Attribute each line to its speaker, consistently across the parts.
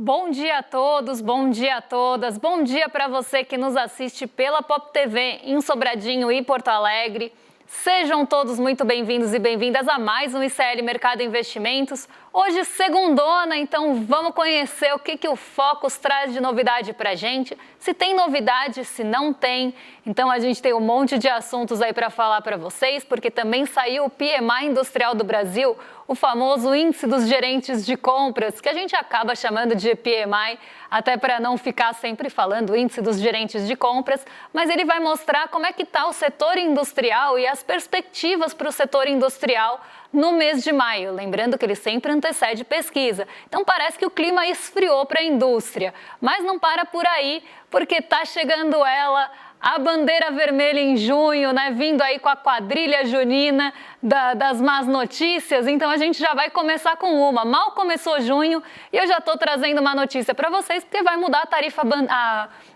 Speaker 1: Bom dia a todos, bom dia a todas, bom dia para você que nos assiste pela Pop TV em Sobradinho e Porto Alegre. Sejam todos muito bem-vindos e bem-vindas a mais um ICL Mercado Investimentos. Hoje segundona, então vamos conhecer o que o Focus traz de novidade para a gente. Se tem novidade, se não tem. Então a gente tem um monte de assuntos aí para falar para vocês, porque também saiu o PMI Industrial do Brasil, o famoso Índice dos Gerentes de Compras, que a gente acaba chamando de PMI, até para não ficar sempre falando Índice dos Gerentes de Compras, mas ele vai mostrar como é que está o setor industrial e as perspectivas para o setor industrial no mês de maio. Lembrando que ele sempre antecede pesquisa. Então parece que o clima esfriou para a indústria, mas não para por aí, porque está chegando ela, a bandeira vermelha em junho, né? Vindo aí com a quadrilha junina das más notícias. Então a gente já vai começar com uma. Mal começou junho e eu já estou trazendo uma notícia para vocês, porque vai mudar a tarifa,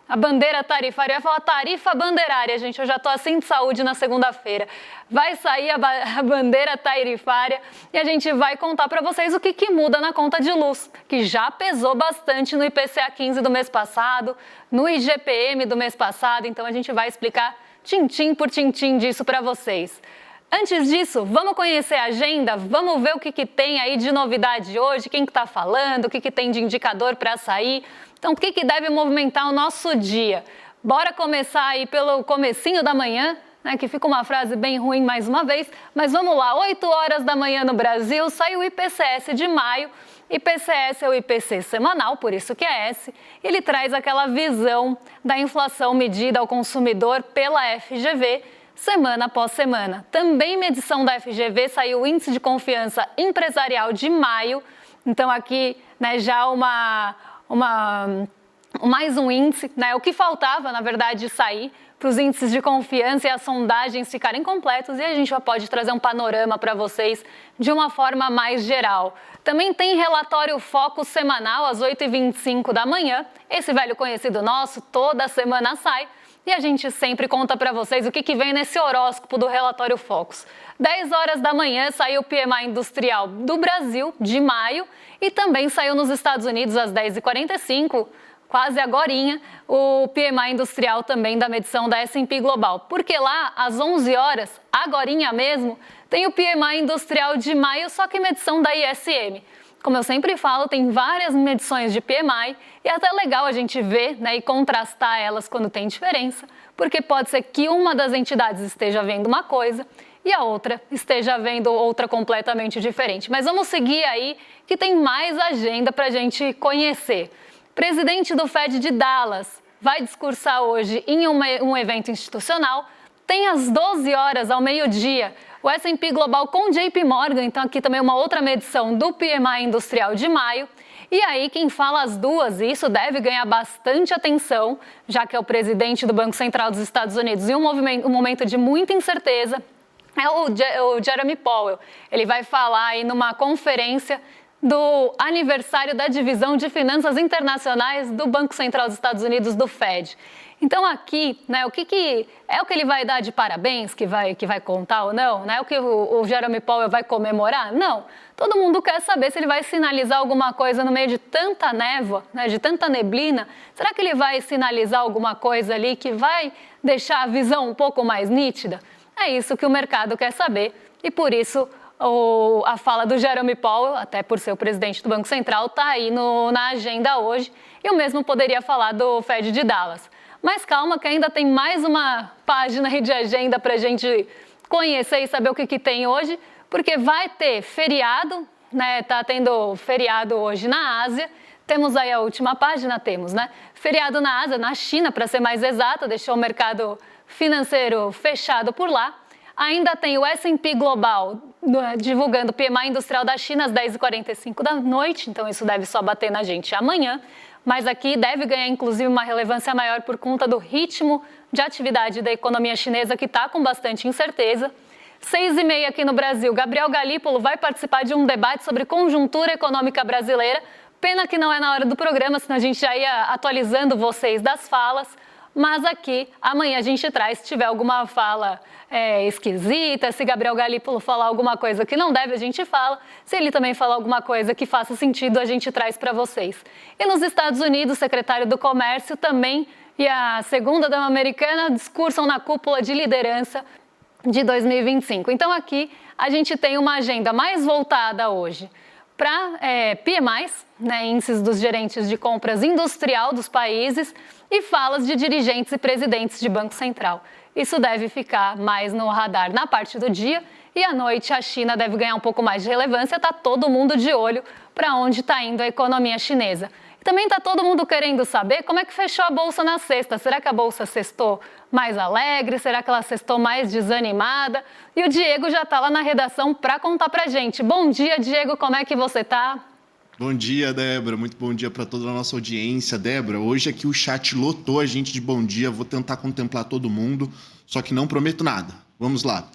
Speaker 1: a bandeira tarifária. Eu ia falar tarifa bandeirária, gente. Eu já estou assim de saúde na segunda-feira. Vai sair a bandeira tarifária e a gente vai contar para vocês o que muda na conta de luz, que já pesou bastante no IPCA 15 do mês passado, no IGPM do mês passado. Então a gente vai explicar tintim por tintim disso para vocês. Antes disso, vamos conhecer a agenda, vamos ver o que tem aí de novidade hoje, quem que está falando, o que tem de indicador para sair. Então, o que deve movimentar o nosso dia? Bora começar aí pelo comecinho da manhã, né, que fica uma frase bem ruim mais uma vez, mas vamos lá, 8 horas da manhã no Brasil, sai o IPCS de maio. IPCS é o IPC semanal, por isso que é S. Ele traz aquela visão da inflação medida ao consumidor pela FGV, semana após semana. Também medição da FGV saiu o Índice de Confiança Empresarial de maio. Então aqui, né, já mais um índice, né, o que faltava, na verdade, sair para os índices de confiança e as sondagens ficarem completos, e a gente já pode trazer um panorama para vocês de uma forma mais geral. Também tem relatório Focus semanal às 8h25 da manhã. Esse velho conhecido nosso, toda semana sai. E a gente sempre conta para vocês o que vem nesse horóscopo do relatório Focus. 10 horas da manhã saiu o PMI Industrial do Brasil, de maio, e também saiu nos Estados Unidos às 10h45, quase agorinha, o PMI Industrial também da medição da S&P Global. Porque lá, às 11 horas, agorinha mesmo, tem o PMI Industrial de maio, só que medição da ISM. Como eu sempre falo, tem várias medições de PMI e é até legal a gente ver, né, e contrastar elas quando tem diferença, porque pode ser que uma das entidades esteja vendo uma coisa e a outra esteja vendo outra completamente diferente. Mas vamos seguir aí, que tem mais agenda para a gente conhecer. Presidente do Fed de Dallas vai discursar hoje em um evento institucional. Tem às 12 horas, ao meio-dia, o S&P Global com JP Morgan, então aqui também uma outra medição do PMI Industrial de maio. E aí quem fala as duas, e isso deve ganhar bastante atenção, já que é o presidente do Banco Central dos Estados Unidos em um momento de muita incerteza, é o Jeremy Powell. Ele vai falar aí numa conferência do aniversário da Divisão de Finanças Internacionais do Banco Central dos Estados Unidos, do Fed. Então aqui, né, o que é o que ele vai dar de parabéns, que vai contar ou não? Né? O que o Jeremy Powell vai comemorar? Não. Todo mundo quer saber se ele vai sinalizar alguma coisa no meio de tanta névoa, né, de tanta neblina. Será que ele vai sinalizar alguma coisa ali que vai deixar a visão um pouco mais nítida? É isso que o mercado quer saber e por isso a fala do Jeremy Powell, até por ser o presidente do Banco Central, está aí na agenda hoje. E o mesmo poderia falar do Fed de Dallas. Mas calma que ainda tem mais uma página aí de agenda para a gente conhecer e saber o que tem hoje, porque vai ter feriado, né? Tá tendo feriado hoje na Ásia. Temos aí a última página, né? Feriado na Ásia, na China, para ser mais exata, deixou o mercado financeiro fechado por lá. Ainda tem o S&P Global divulgando o PMI Industrial da China às 10h45 da noite, então isso deve só bater na gente amanhã. Mas aqui deve ganhar, inclusive, uma relevância maior por conta do ritmo de atividade da economia chinesa, que está com bastante incerteza. 6h30 aqui no Brasil, Gabriel Galípolo vai participar de um debate sobre conjuntura econômica brasileira. Pena que não é na hora do programa, senão a gente já ia atualizando vocês das falas. Mas aqui, amanhã a gente traz, se tiver alguma fala esquisita, se Gabriel Galípolo falar alguma coisa que não deve, a gente fala. Se ele também falar alguma coisa que faça sentido, a gente traz para vocês. E nos Estados Unidos, o secretário do Comércio também e a segunda-dama americana discursam na cúpula de liderança de 2025. Então aqui a gente tem uma agenda mais voltada hoje para PMIs, né, índices dos gerentes de compras industrial dos países, e falas de dirigentes e presidentes de Banco Central. Isso deve ficar mais no radar na parte do dia, e à noite a China deve ganhar um pouco mais de relevância. Está todo mundo de olho para onde está indo a economia chinesa. E também está todo mundo querendo saber como é que fechou a Bolsa na sexta. Será que a Bolsa sextou mais alegre? Será que ela sextou mais desanimada? E o Diego já está lá na redação para contar para a gente. Bom dia, Diego, como é que você está?
Speaker 2: Bom dia, Débora. Muito bom dia para toda a nossa audiência. Débora, hoje aqui o chat lotou a gente de bom dia. Vou tentar contemplar todo mundo, só que não prometo nada. Vamos lá.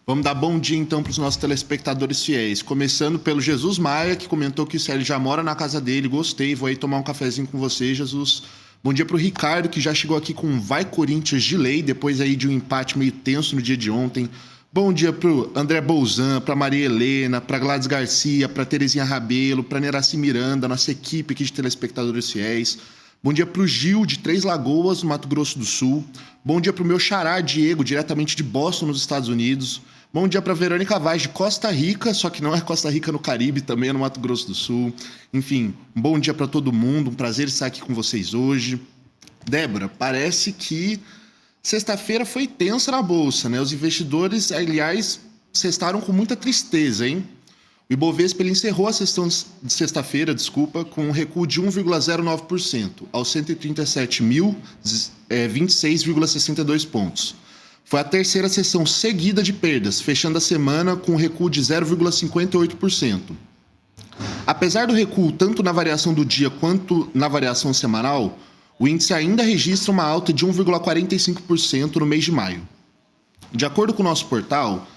Speaker 2: Vamos dar bom dia, então, para os nossos telespectadores fiéis. Começando pelo Jesus Maia, que comentou que o Célio já mora na casa dele. Gostei, vou aí tomar um cafezinho com você, Jesus. Bom dia para o Ricardo, que já chegou aqui com um Vai Corinthians de lei, depois aí de um empate meio tenso no dia de ontem. Bom dia para o André Bolzan, para Maria Helena, para Gladys Garcia, para Terezinha Rabelo, para Neraci Miranda, nossa equipe aqui de telespectadores fiéis. Bom dia para o Gil, de Três Lagoas, no Mato Grosso do Sul. Bom dia para o meu xará, Diego, diretamente de Boston, nos Estados Unidos. Bom dia para Verônica Vaz, de Costa Rica, só que não é Costa Rica no Caribe, também é no Mato Grosso do Sul. Enfim, um bom dia para todo mundo, um prazer estar aqui com vocês hoje. Débora, parece que sexta-feira foi tensa na Bolsa, né? Os investidores, aliás, sextaram com muita tristeza, hein? O Ibovespa ele encerrou a sessão de sexta-feira, com um recuo de 1,09%, aos 137.026,62 pontos. Foi a terceira sessão seguida de perdas, fechando a semana com um recuo de 0,58%. Apesar do recuo tanto na variação do dia quanto na variação semanal, o índice ainda registra uma alta de 1,45% no mês de maio. De acordo com o nosso portal,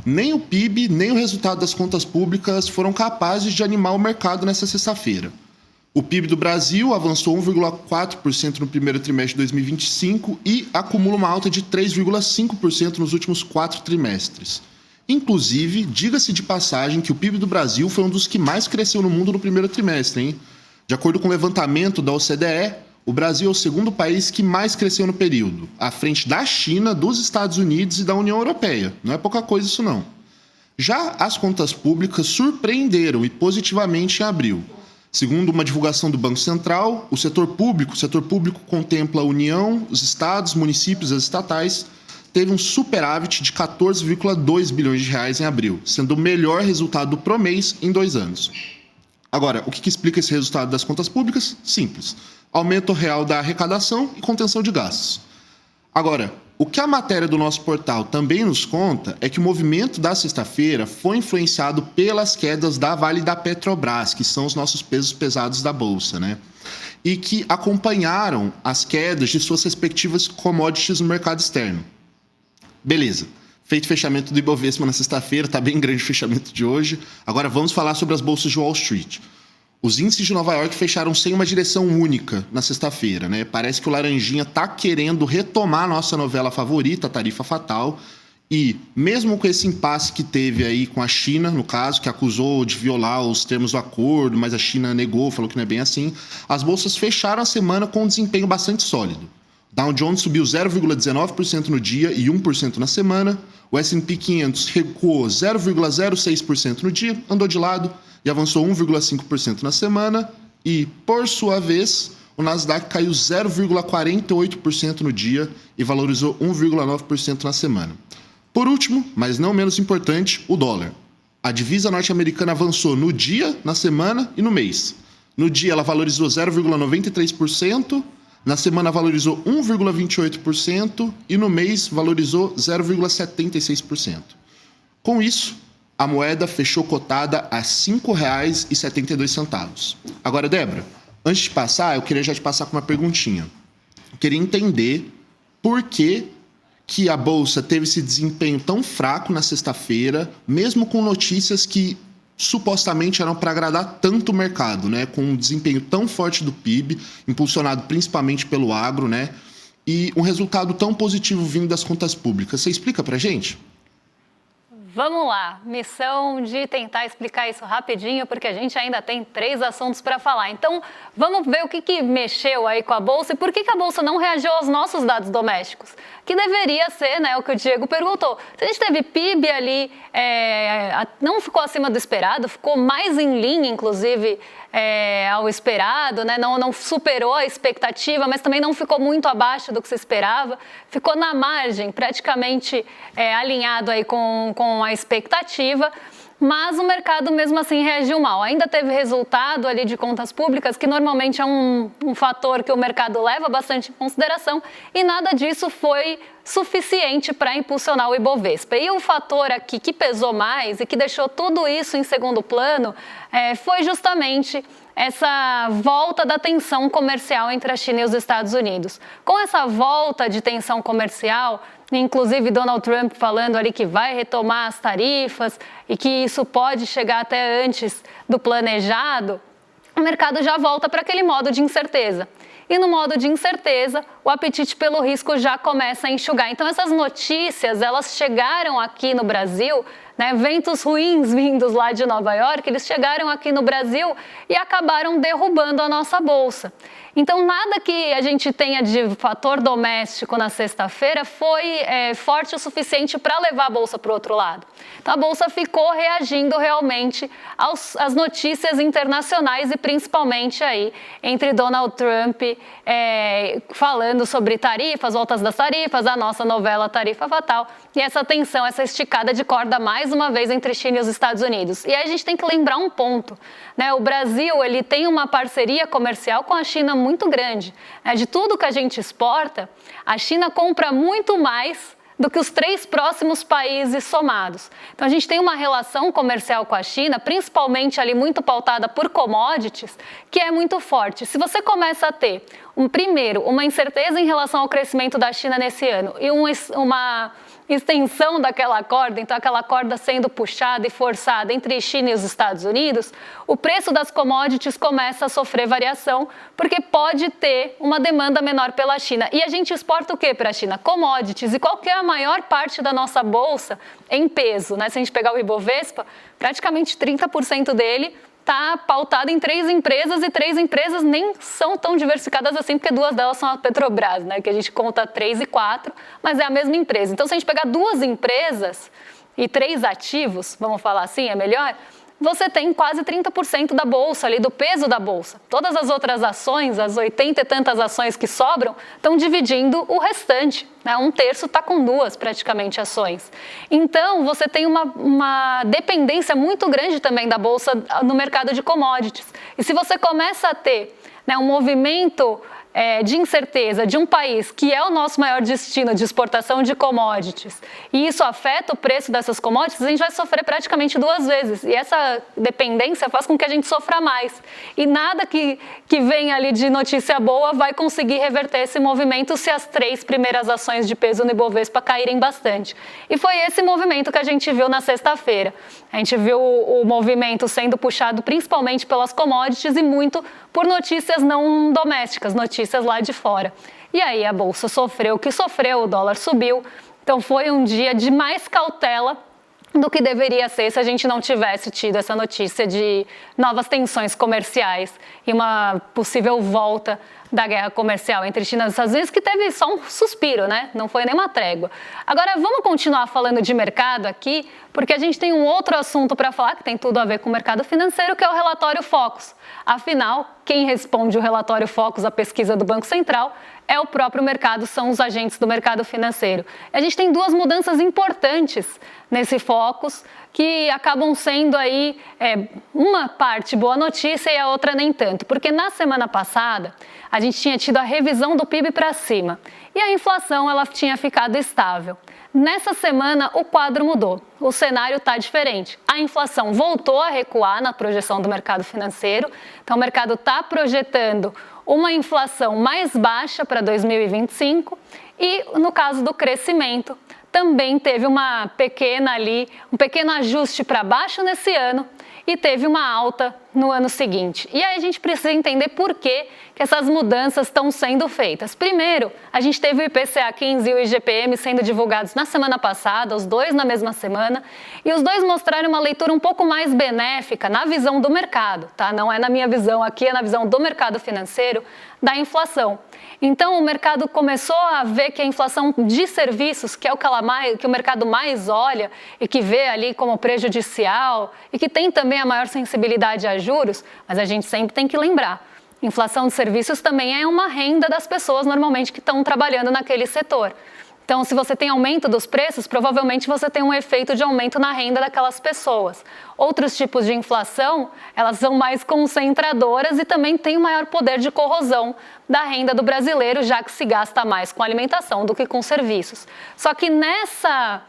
Speaker 2: nem o PIB, nem o resultado das contas públicas foram capazes de animar o mercado nesta sexta-feira. O PIB do Brasil avançou 1,4% no primeiro trimestre de 2025 e acumula uma alta de 3,5% nos últimos 4 trimestres. Inclusive, diga-se de passagem que o PIB do Brasil foi um dos que mais cresceu no mundo no primeiro trimestre, hein? De acordo com o levantamento da OCDE, o Brasil é o segundo país que mais cresceu no período, à frente da China, dos Estados Unidos e da União Europeia. Não é pouca coisa isso não. Já as contas públicas surpreenderam e positivamente em abril. Segundo uma divulgação do Banco Central, o setor público contempla a União, os estados, municípios e as estatais, teve um superávit de 14,2 bilhões de reais em abril, sendo o melhor resultado do Promês em 2 anos. Agora, o que explica esse resultado das contas públicas? Simples. Aumento real da arrecadação e contenção de gastos. Agora, o que a matéria do nosso portal também nos conta é que o movimento da sexta-feira foi influenciado pelas quedas da Vale e da Petrobras, que são os nossos pesos pesados da Bolsa, né? E que acompanharam as quedas de suas respectivas commodities no mercado externo. Beleza. Feito o fechamento do Ibovespa na sexta-feira, está bem grande o fechamento de hoje. Agora vamos falar sobre as bolsas de Wall Street. Os índices de Nova York fecharam sem uma direção única na sexta-feira, né? Parece que o Laranjinha está querendo retomar a nossa novela favorita, a Tarifa Fatal, e mesmo com esse impasse que teve aí com a China, no caso, que acusou de violar os termos do acordo, mas a China negou, falou que não é bem assim, as bolsas fecharam a semana com um desempenho bastante sólido. Dow Jones subiu 0,19% no dia e 1% na semana, o S&P 500 recuou 0,06% no dia, andou de lado, e avançou 1,5% na semana e, por sua vez, o Nasdaq caiu 0,48% no dia e valorizou 1,9% na semana. Por último, mas não menos importante, o dólar. A divisa norte-americana avançou no dia, na semana e no mês. No dia ela valorizou 0,93%, na semana valorizou 1,28% e no mês valorizou 0,76%. Com isso, a moeda fechou cotada a R$ 5,72. Agora, Débora, antes de passar, eu queria já te passar com uma perguntinha. Eu queria entender por que a Bolsa teve esse desempenho tão fraco na sexta-feira, mesmo com notícias que supostamente eram para agradar tanto o mercado, né? Com um desempenho tão forte do PIB, impulsionado principalmente pelo agro, né? e um resultado tão positivo vindo das contas públicas? Você explica para a gente?
Speaker 1: Vamos lá, missão de tentar explicar isso rapidinho, porque a gente ainda tem 3 assuntos para falar. Então, vamos ver o que mexeu aí com a Bolsa e por que a Bolsa não reagiu aos nossos dados domésticos. Que deveria ser, né, o que o Diego perguntou. Se a gente teve PIB ali, não ficou acima do esperado, ficou mais em linha, inclusive, ao esperado, né? Não superou a expectativa, mas também não ficou muito abaixo do que se esperava, ficou na margem, praticamente alinhado aí com a expectativa, mas o mercado mesmo assim reagiu mal. Ainda teve resultado ali de contas públicas, que normalmente é um fator que o mercado leva bastante em consideração, e nada disso foi suficiente para impulsionar o Ibovespa. E o fator aqui que pesou mais e que deixou tudo isso em segundo plano foi justamente essa volta da tensão comercial entre a China e os Estados Unidos. Com essa volta de tensão comercial, inclusive Donald Trump falando ali que vai retomar as tarifas e que isso pode chegar até antes do planejado, o mercado já volta para aquele modo de incerteza. E no modo de incerteza, o apetite pelo risco já começa a enxugar. Então essas notícias, elas chegaram aqui no Brasil, né, ventos ruins vindos lá de Nova York, eles chegaram aqui no Brasil e acabaram derrubando a nossa bolsa. Então, nada que a gente tenha de fator doméstico na sexta-feira foi forte o suficiente para levar a bolsa para o outro lado. Então, a bolsa ficou reagindo realmente às notícias internacionais e principalmente aí entre Donald Trump falando sobre tarifas, voltas das tarifas, a nossa novela Tarifa Fatal e essa tensão, essa esticada de corda mais uma vez entre China e os Estados Unidos. E aí a gente tem que lembrar um ponto, né? O Brasil, ele tem uma parceria comercial com a China muito grande. De tudo que a gente exporta, a China compra muito mais do que os 3 próximos países somados. Então a gente tem uma relação comercial com a China, principalmente ali muito pautada por commodities, que é muito forte. Se você começa a ter, primeiro, uma incerteza em relação ao crescimento da China nesse ano e uma extensão daquela corda, então aquela corda sendo puxada e forçada entre China e os Estados Unidos, o preço das commodities começa a sofrer variação, porque pode ter uma demanda menor pela China. E a gente exporta o que para a China? Commodities. E qual que é a maior parte da nossa bolsa em peso, né? Se a gente pegar o Ibovespa, praticamente 30% dele está pautado em 3 empresas, e 3 empresas nem são tão diversificadas assim, porque 2 delas são a Petrobras, né, que a gente conta 3 e 4, mas é a mesma empresa. Então, se a gente pegar 2 empresas e 3 ativos, vamos falar assim, é melhor, você tem quase 30% da bolsa ali, do peso da bolsa. Todas as outras ações, as 80 e tantas ações que sobram, estão dividindo o restante, né? 1/3 está com 2 praticamente ações. Então, você tem uma dependência muito grande também da bolsa no mercado de commodities. E se você começa a ter, né, um movimento de incerteza de um país que é o nosso maior destino de exportação de commodities, e isso afeta o preço dessas commodities, a gente vai sofrer praticamente 2 vezes. E essa dependência faz com que a gente sofra mais. E nada que venha ali de notícia boa vai conseguir reverter esse movimento se as 3 primeiras ações de peso no Ibovespa caírem bastante. E foi esse movimento que a gente viu na sexta-feira. A gente viu o movimento sendo puxado principalmente pelas commodities e muito por notícias não domésticas, notícias lá de fora. E aí a bolsa sofreu o que sofreu, o dólar subiu. Então foi um dia de mais cautela do que deveria ser se a gente não tivesse tido essa notícia de novas tensões comerciais e uma possível volta da guerra comercial entre China e Estados Unidos, que teve só um suspiro, né? Não foi nenhuma trégua. Agora, vamos continuar falando de mercado aqui, porque a gente tem um outro assunto para falar, que tem tudo a ver com o mercado financeiro, que é o relatório Focus. Afinal, quem responde o relatório Focus, a pesquisa do Banco Central, é o próprio mercado, são os agentes do mercado financeiro. A gente tem 2 mudanças importantes nesse Focus, que acabam sendo aí uma parte boa notícia e a outra nem tanto. Porque na semana passada, a gente tinha tido a revisão do PIB para cima e a inflação ela tinha ficado estável. Nessa semana, o quadro mudou, o cenário está diferente. A inflação voltou a recuar na projeção do mercado financeiro, então o mercado está projetando uma inflação mais baixa para 2025 e, no caso do crescimento, também teve um pequeno ajuste para baixo nesse ano e teve uma alta no ano seguinte. E aí a gente precisa entender por que essas mudanças estão sendo feitas. Primeiro, a gente teve o IPCA 15 e o IGPM sendo divulgados na semana passada, os dois na mesma semana, e os dois mostraram uma leitura um pouco mais benéfica na visão do mercado, tá? Não é na minha visão aqui, é na visão do mercado financeiro, da inflação. Então, o mercado começou a ver que a inflação de serviços, que é o que o mercado mais olha e que vê ali como prejudicial e que tem também a maior sensibilidade a juros, mas a gente sempre tem que lembrar, inflação de serviços também é uma renda das pessoas normalmente que estão trabalhando naquele setor. Então, se você tem aumento dos preços, provavelmente você tem um efeito de aumento na renda daquelas pessoas. Outros tipos de inflação, elas são mais concentradoras e também têm um maior poder de corrosão da renda do brasileiro, já que se gasta mais com alimentação do que com serviços. Só que nessa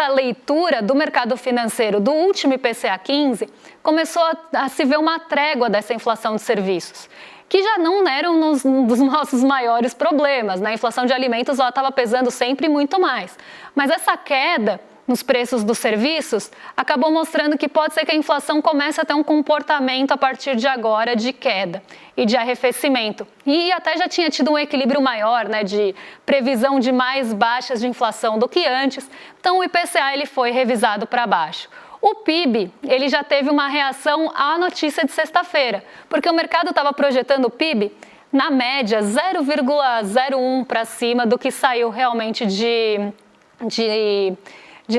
Speaker 1: leitura do mercado financeiro do último IPCA 15, começou a se ver uma trégua dessa inflação de serviços, que já não eram um dos nossos maiores problemas, né? A inflação de alimentos estava pesando sempre muito mais. Mas essa queda nos preços dos serviços acabou mostrando que pode ser que a inflação comece a ter um comportamento a partir de agora de queda e de arrefecimento. E até já tinha tido um equilíbrio maior, né, de previsão de mais baixas de inflação do que antes. Então o IPCA ele foi revisado para baixo. O PIB, ele já teve uma reação à notícia de sexta-feira, porque o mercado estava projetando o PIB, na média, 0,01 para cima do que saiu realmente de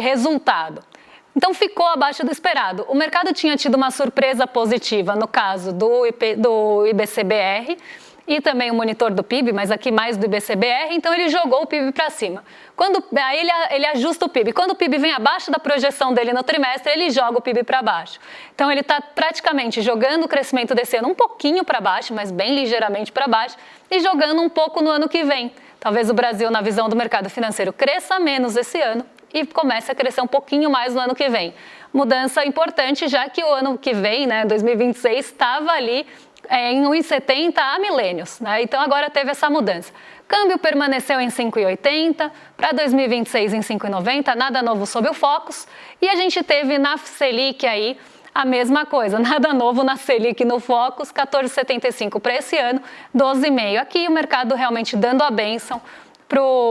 Speaker 1: resultado. Então, ficou abaixo do esperado. O mercado tinha tido uma surpresa positiva, no caso do IBCBR, e também o monitor do PIB, mas aqui mais do IBCBR, então ele jogou o PIB para cima. Aí ele ajusta o PIB. Quando o PIB vem abaixo da projeção dele no trimestre, ele joga o PIB para baixo. Então ele está praticamente jogando o crescimento desse ano um pouquinho para baixo, mas bem ligeiramente para baixo, e jogando um pouco no ano que vem. Talvez o Brasil, na visão do mercado financeiro, cresça menos esse ano e comece a crescer um pouquinho mais no ano que vem. Mudança importante, já que o ano que vem, né, 2026, estava ali em 1,70 há milênios, né? Então agora teve essa mudança. Câmbio permaneceu em 5,80, para 2026 em 5,90, nada novo sob o Focus. E a gente teve na Selic aí a mesma coisa, nada novo na Selic no Focus, 14,75 para esse ano, 12,5. Aqui o mercado realmente dando a bênção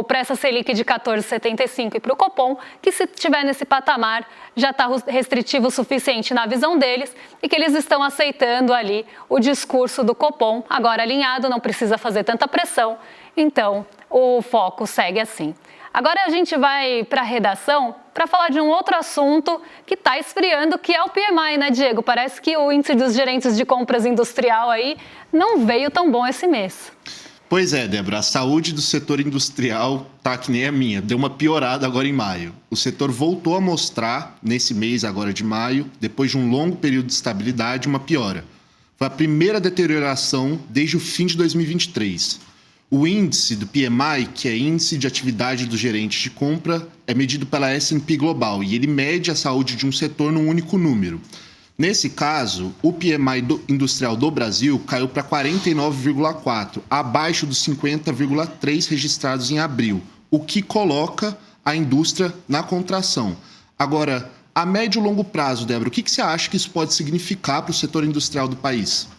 Speaker 1: para essa Selic de 14,75 e para o Copom, que se estiver nesse patamar já está restritivo o suficiente na visão deles e que eles estão aceitando ali o discurso do Copom, agora alinhado, não precisa fazer tanta pressão, então o foco segue assim. Agora a gente vai para a redação para falar de um outro assunto que está esfriando, que é o PMI, né, Diego? Parece que o índice dos gerentes de compras industrial aí não veio tão bom esse mês.
Speaker 2: Pois é, Débora, a saúde do setor industrial tá que nem a minha, deu uma piorada agora em maio. O setor voltou a mostrar, nesse mês agora de maio, depois de um longo período de estabilidade, uma piora. Foi a primeira deterioração desde o fim de 2023. O índice do PMI, que é Índice de Atividade dos Gerentes de Compra, é medido pela S&P Global e ele mede a saúde de um setor num único número. Nesse caso, o PMI industrial do Brasil caiu para 49,4, abaixo dos 50,3 registrados em abril, o que coloca a indústria na contração. Agora, a médio e longo prazo, Débora, o que você acha que isso pode significar para o setor industrial do país?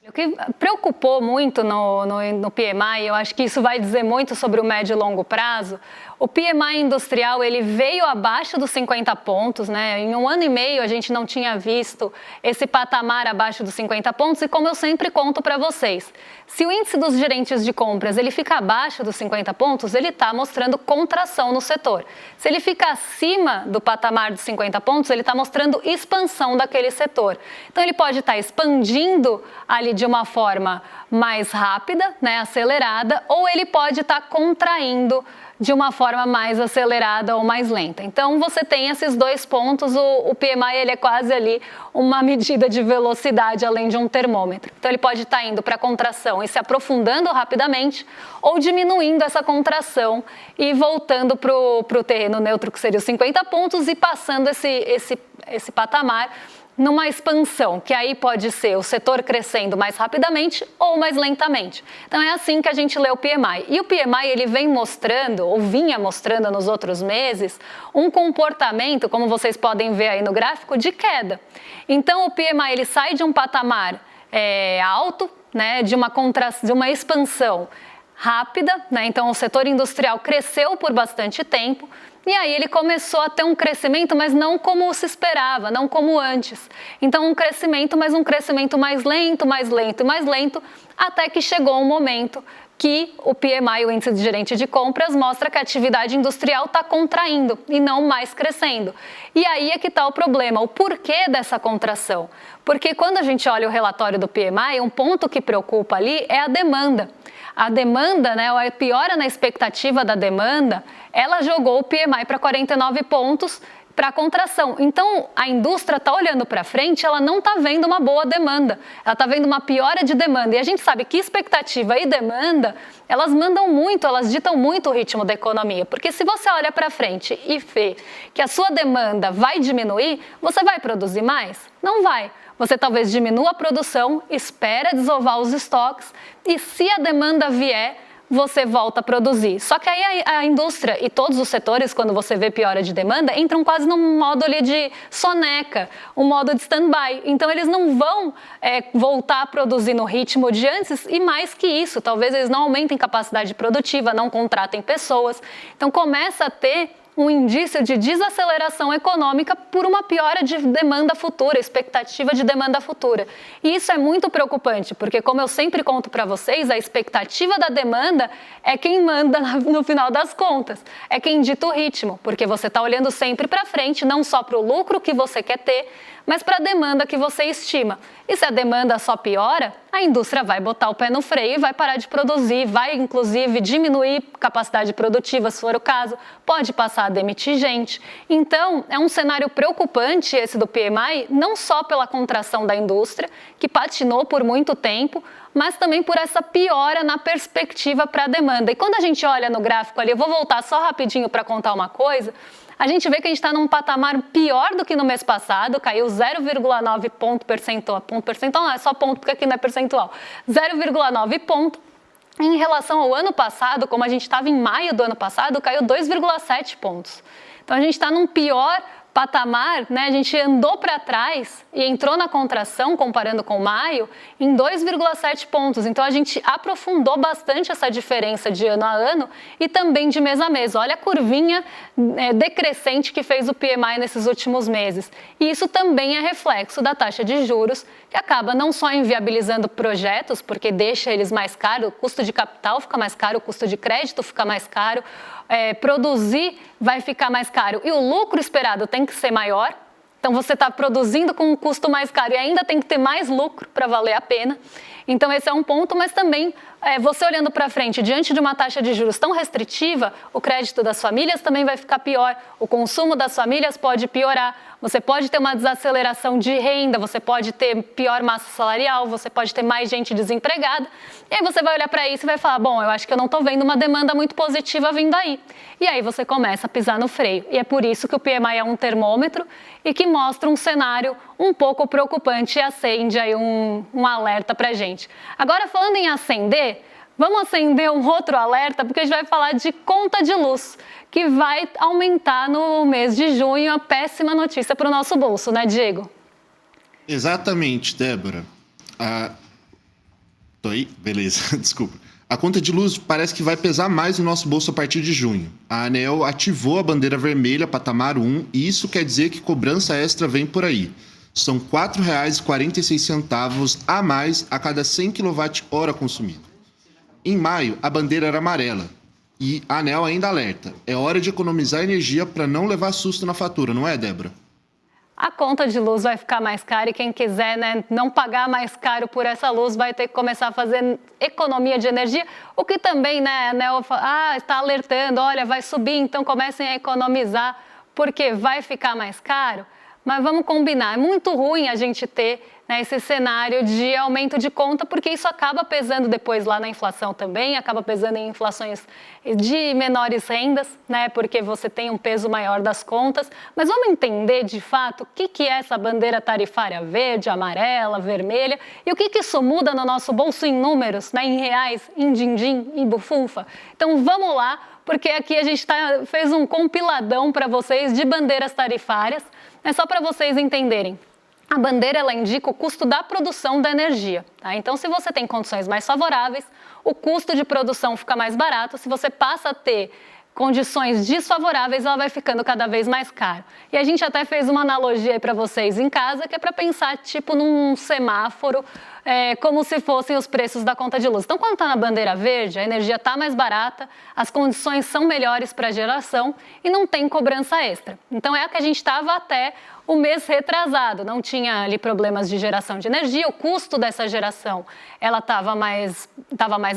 Speaker 1: O que preocupou muito no PMI, eu acho que isso vai dizer muito sobre o médio e longo prazo. O PMI industrial, ele veio abaixo dos 50 pontos, né? Em um ano e meio a gente não tinha visto esse patamar abaixo dos 50 pontos e como eu sempre conto para vocês, se o índice dos gerentes de compras ele fica abaixo dos 50 pontos, ele está mostrando contração no setor. Se ele fica acima do patamar dos 50 pontos, ele está mostrando expansão daquele setor. Então ele pode estar expandindo ali de uma forma mais rápida, né, acelerada, ou ele pode estar contraindo de uma forma mais acelerada ou mais lenta. Então, você tem esses dois pontos, o PMI ele é quase ali uma medida de velocidade além de um termômetro. Então, ele pode estar indo para a contração e se aprofundando rapidamente ou diminuindo essa contração e voltando para o terreno neutro, que seria os 50 pontos, e passando esse patamar numa expansão, que aí pode ser o setor crescendo mais rapidamente ou mais lentamente. Então é assim que a gente lê o PMI. E o PMI ele vem mostrando, ou vinha mostrando nos outros meses, um comportamento, como vocês podem ver aí no gráfico, de queda. Então o PMI ele sai de um patamar alto, né, de uma expansão rápida, né? Então o setor industrial cresceu por bastante tempo. E aí ele começou a ter um crescimento, mas não como se esperava, não como antes. Então um crescimento, mas um crescimento mais lento, até que chegou um momento que o PMI, o Índice de Gerente de Compras, mostra que a atividade industrial está contraindo e não mais crescendo. E aí é que está o problema, o porquê dessa contração. Porque quando a gente olha o relatório do PMI, um ponto que preocupa ali é a demanda. A demanda, né, a piora na expectativa da demanda, ela jogou o PMI para 49 pontos para a contração. Então, a indústria está olhando para frente, ela não está vendo uma boa demanda, ela está vendo uma piora de demanda. E a gente sabe que expectativa e demanda, elas mandam muito, elas ditam muito o ritmo da economia. Porque se você olha para frente e vê que a sua demanda vai diminuir, você vai produzir mais? Não vai. Você talvez diminua a produção, espera desovar os estoques e se a demanda vier, você volta a produzir. Só que aí a indústria e todos os setores, quando você vê piora de demanda, entram quase num modo ali de soneca, um modo de stand-by. Então eles não vão voltar a produzir no ritmo de antes e mais que isso, talvez eles não aumentem capacidade produtiva, não contratem pessoas. Então começa a ter um indício de desaceleração econômica por uma piora de demanda futura, expectativa de demanda futura. E isso é muito preocupante, porque como eu sempre conto para vocês, a expectativa da demanda é quem manda no final das contas, é quem dita o ritmo, porque você está olhando sempre para frente, não só para o lucro que você quer ter, mas para a demanda que você estima. E se a demanda só piora, a indústria vai botar o pé no freio e vai parar de produzir, vai inclusive diminuir capacidade produtiva, se for o caso, pode passar a demitir gente. Então, é um cenário preocupante esse do PMI, não só pela contração da indústria, que patinou por muito tempo, mas também por essa piora na perspectiva para a demanda. E quando a gente olha no gráfico ali, eu vou voltar só rapidinho para contar uma coisa, a gente vê que a gente está num patamar pior do que no mês passado, caiu 0,9 ponto percentual não, é só ponto porque aqui não é percentual, 0,9 ponto. Em relação ao ano passado, como a gente estava em maio do ano passado, caiu 2,7 pontos. Então a gente está num pior patamar, né? A gente andou para trás e entrou na contração, comparando com maio, em 2,7 pontos. Então a gente aprofundou bastante essa diferença de ano a ano e também de mês a mês. Olha a curvinha decrescente que fez o PMI nesses últimos meses. E isso também é reflexo da taxa de juros, que acaba não só inviabilizando projetos, porque deixa eles mais caros, o custo de capital fica mais caro, o custo de crédito fica mais caro, produzir vai ficar mais caro e o lucro esperado tem que ser maior. Então você está produzindo com um custo mais caro e ainda tem que ter mais lucro para valer a pena. Então esse é um ponto, mas também você olhando para frente, diante de uma taxa de juros tão restritiva, o crédito das famílias também vai ficar pior, o consumo das famílias pode piorar, você pode ter uma desaceleração de renda, você pode ter pior massa salarial, você pode ter mais gente desempregada, e aí você vai olhar para isso e vai falar, bom, eu acho que eu não estou vendo uma demanda muito positiva vindo aí. E aí você começa a pisar no freio, e é por isso que o PMI é um termômetro e que mostra um cenário um pouco preocupante e acende aí um alerta para a gente. Agora, falando em acender, vamos acender um outro alerta, porque a gente vai falar de conta de luz, que vai aumentar no mês de junho, a péssima notícia para o nosso bolso, né, Diego?
Speaker 2: Exatamente, Débora. Tô aí? Beleza, desculpa. A conta de luz parece que vai pesar mais no nosso bolso a partir de junho. A ANEEL ativou a bandeira vermelha, patamar 1, e isso quer dizer que cobrança extra vem por aí. São R$ 4,46 a mais a cada 100 kWh consumido. Em maio, a bandeira era amarela e a ANEEL ainda alerta. É hora de economizar energia para não levar susto na fatura, não é, Débora?
Speaker 1: A conta de luz vai ficar mais cara e quem quiser, né, não pagar mais caro por essa luz vai ter que começar a fazer economia de energia, o que também, né, a ANEEL está alertando, olha, vai subir, então comecem a economizar porque vai ficar mais caro. mas vamos combinar, é muito ruim a gente ter, né, esse cenário de aumento de conta, porque isso acaba pesando depois lá na inflação também, acaba pesando em inflações de menores rendas, né, porque você tem um peso maior das contas. Mas vamos entender de fato o que é essa bandeira tarifária verde, amarela, vermelha, e o que isso muda no nosso bolso em números, né, em reais, em din-din, em bufunfa. Então vamos lá, porque aqui a gente fez um compiladão para vocês de bandeiras tarifárias, é só para vocês entenderem. A bandeira ela indica o custo da produção da energia. Tá? Então, se você tem condições mais favoráveis, o custo de produção fica mais barato. Se você passa a ter condições desfavoráveis, ela vai ficando cada vez mais caro. E a gente até fez uma analogia aí para vocês em casa, que é para pensar tipo num semáforo, como se fossem os preços da conta de luz. Então, quando está na bandeira verde, a energia está mais barata, as condições são melhores para a geração e não tem cobrança extra. Então, é a que a gente estava até o mês retrasado, não tinha ali problemas de geração de energia, o custo dessa geração ela estava mais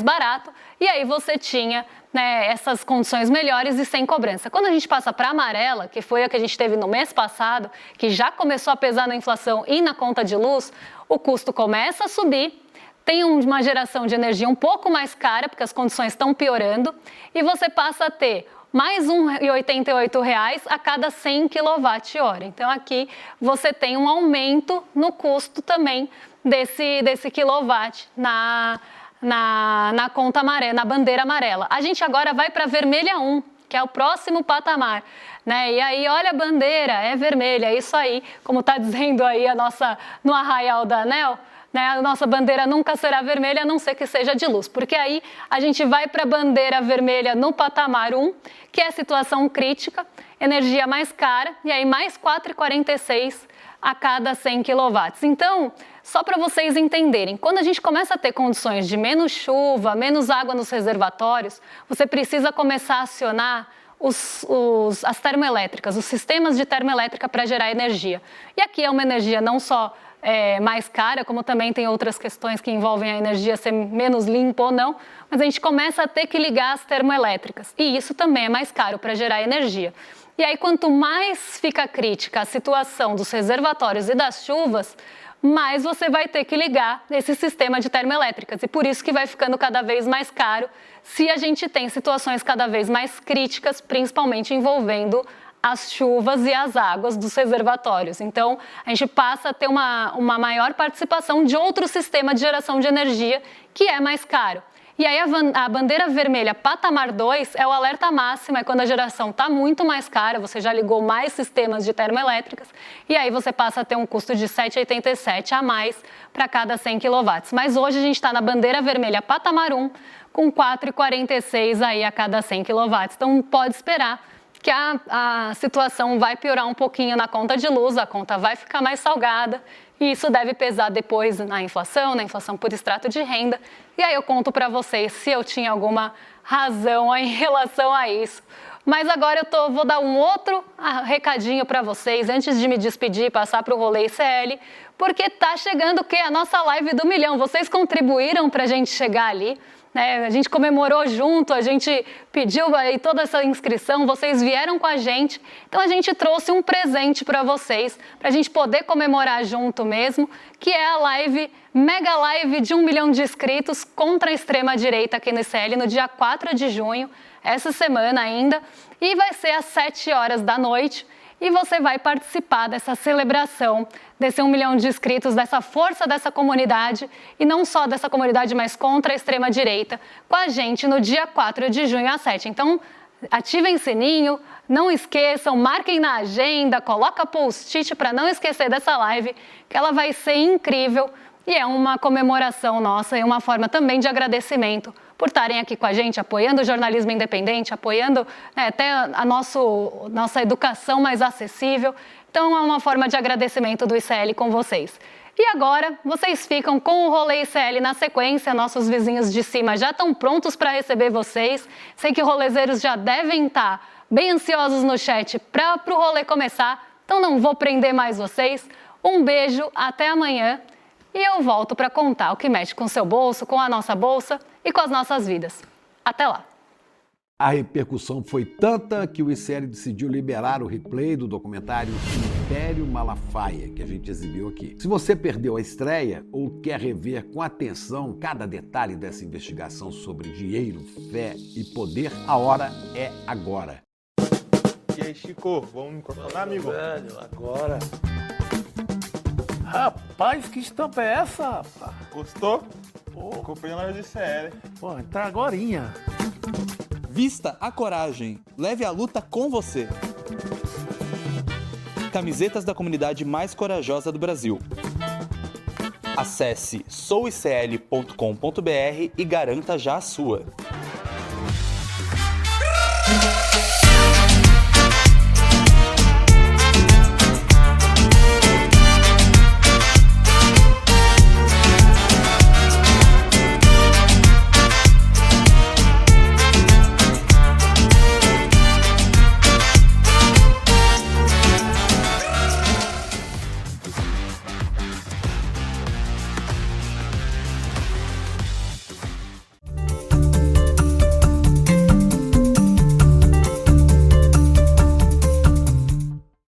Speaker 1: barato, e aí você tinha, né, essas condições melhores e sem cobrança. Quando a gente passa para a amarela, que foi a que a gente teve no mês passado, que já começou a pesar na inflação e na conta de luz, o custo começa a subir, tem uma geração de energia um pouco mais cara, porque as condições estão piorando, e você passa a ter mais R$ 1,88 a cada 100 kWh. Então, aqui você tem um aumento no custo também desse quilowatt na conta amarela, na bandeira amarela. A gente agora vai para a vermelha 1, que é o próximo patamar, né? E aí, olha a bandeira, é vermelha, é isso aí, como está dizendo aí no Arraial da ANEEL, né? A nossa bandeira nunca será vermelha, a não ser que seja de luz, porque aí a gente vai para a bandeira vermelha no patamar 1, que é a situação crítica, energia mais cara, e aí mais R$ 4,46 a cada 100 kW. Então, só para vocês entenderem, quando a gente começa a ter condições de menos chuva, menos água nos reservatórios, você precisa começar a acionar as termoelétricas, os sistemas de termoelétrica para gerar energia. E aqui é uma energia não só mais cara, como também tem outras questões que envolvem a energia ser menos limpa ou não, mas a gente começa a ter que ligar as termoelétricas, e isso também é mais caro para gerar energia. E aí, quanto mais fica crítica a situação dos reservatórios e das chuvas, mais você vai ter que ligar esse sistema de termoelétricas, e por isso que vai ficando cada vez mais caro se a gente tem situações cada vez mais críticas, principalmente envolvendo as chuvas e as águas dos reservatórios. Então, a gente passa a ter uma maior participação de outro sistema de geração de energia que é mais caro. E aí a bandeira vermelha patamar 2 é o alerta máximo, é quando a geração está muito mais cara, você já ligou mais sistemas de termoelétricas, e aí você passa a ter um custo de R$ 7,87 a mais para cada 100 kW. Mas hoje a gente está na bandeira vermelha patamar 1, com R$ 4,46 aí a cada 100 kW. Então pode esperar que a situação vai piorar um pouquinho na conta de luz, a conta vai ficar mais salgada, e isso deve pesar depois na inflação por extrato de renda. E aí eu conto para vocês se eu tinha alguma razão em relação a isso. Mas agora vou dar um outro recadinho para vocês, antes de me despedir e passar para o Rolê ICL, porque tá chegando o quê? A nossa live do milhão. Vocês contribuíram para a gente chegar ali, né? A gente comemorou junto, a gente pediu aí toda essa inscrição, vocês vieram com a gente, então a gente trouxe um presente para vocês, para a gente poder comemorar junto mesmo, que é a mega live de 1 milhão de inscritos contra a extrema-direita aqui no ICL, no dia 4 de junho, essa semana ainda, e vai ser às 7 horas da noite, e você vai participar dessa celebração, desse 1 milhão de inscritos, dessa força dessa comunidade, e não só dessa comunidade, mas contra a extrema-direita, com a gente no dia 4 de junho às 7. Então, ativem o sininho, não esqueçam, marquem na agenda, coloca post-it para não esquecer dessa live, que ela vai ser incrível, e é uma comemoração nossa e uma forma também de agradecimento por estarem aqui com a gente, apoiando o jornalismo independente, apoiando, né, até a nossa educação mais acessível. Então, é uma forma de agradecimento do ICL com vocês. E agora, vocês ficam com o Rolê ICL na sequência, nossos vizinhos de cima já estão prontos para receber vocês. Sei que rolezeiros já devem estar bem ansiosos no chat para o rolê começar, então não vou prender mais vocês. Um beijo, até amanhã. E eu volto para contar o que mexe com o seu bolso, com a nossa bolsa e com as nossas vidas. Até lá!
Speaker 3: A repercussão foi tanta que o ICL decidiu liberar o replay do documentário Império Malafaia, que a gente exibiu aqui. Se você perdeu a estreia ou quer rever com atenção cada detalhe dessa investigação sobre dinheiro, fé e poder, a hora é agora.
Speaker 4: E aí, Chico, vamos me incorporar, amigo?
Speaker 5: Velho, agora. Rapaz, que estampa é essa, rapaz?
Speaker 4: Gostou?
Speaker 5: Pô,
Speaker 4: Comprei na loja de CL.
Speaker 5: pô, entrar agorinha.
Speaker 6: Vista a coragem. Leve a luta com você. Camisetas da comunidade mais corajosa do Brasil. Acesse souicl.com.br e garanta já a sua.